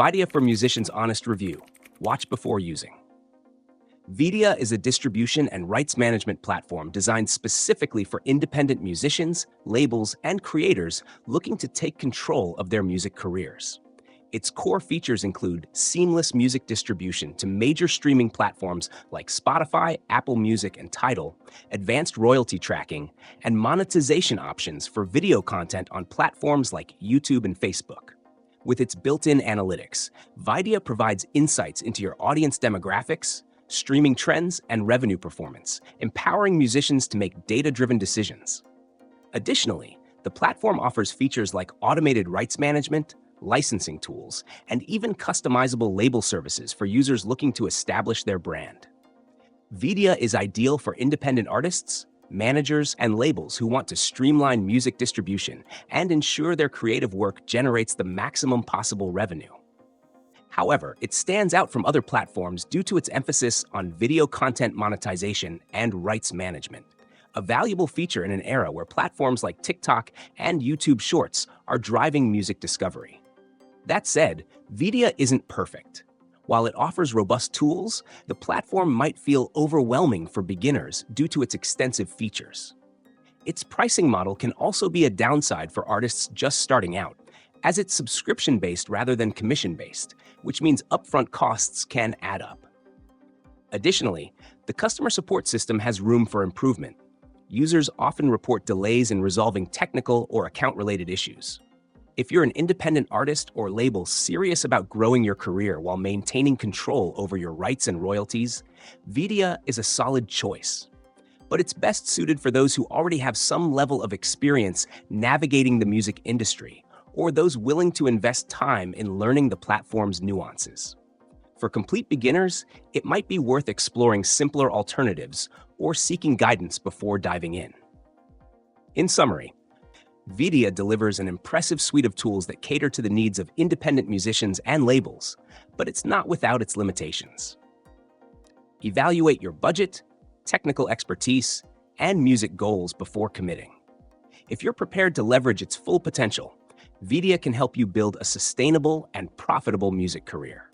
Vydia for Musicians Honest Review. Watch before using. Vydia is a distribution and rights management platform designed specifically for independent musicians, labels, and creators looking to take control of their music careers. Its core features include seamless music distribution to major streaming platforms like Spotify, Apple Music, and Tidal, advanced royalty tracking, and monetization options for video content on platforms like YouTube and Facebook. With its built-in analytics, Vydia provides insights into your audience demographics, streaming trends, and revenue performance, empowering musicians to make data-driven decisions. Additionally, the platform offers features like automated rights management, licensing tools, and even customizable label services for users looking to establish their brand. Vydia is ideal for independent artists, managers, and labels who want to streamline music distribution and ensure their creative work generates the maximum possible revenue. However, it stands out from other platforms due to its emphasis on video content monetization and rights management, a valuable feature in an era where platforms like TikTok and YouTube Shorts are driving music discovery. That said, Vydia isn't perfect. While it offers robust tools, the platform might feel overwhelming for beginners due to its extensive features. Its pricing model can also be a downside for artists just starting out, as it's subscription-based rather than commission-based, which means upfront costs can add up. Additionally, the customer support system has room for improvement. Users often report delays in resolving technical or account-related issues. If you're an independent artist or label serious about growing your career while maintaining control over your rights and royalties, Vydia is a solid choice. But it's best suited for those who already have some level of experience navigating the music industry, or those willing to invest time in learning the platform's nuances. For complete beginners, it might be worth exploring simpler alternatives or seeking guidance before diving in. In summary, Vydia delivers an impressive suite of tools that cater to the needs of independent musicians and labels, but it's not without its limitations. Evaluate your budget, technical expertise, and music goals before committing. If you're prepared to leverage its full potential, Vydia can help you build a sustainable and profitable music career.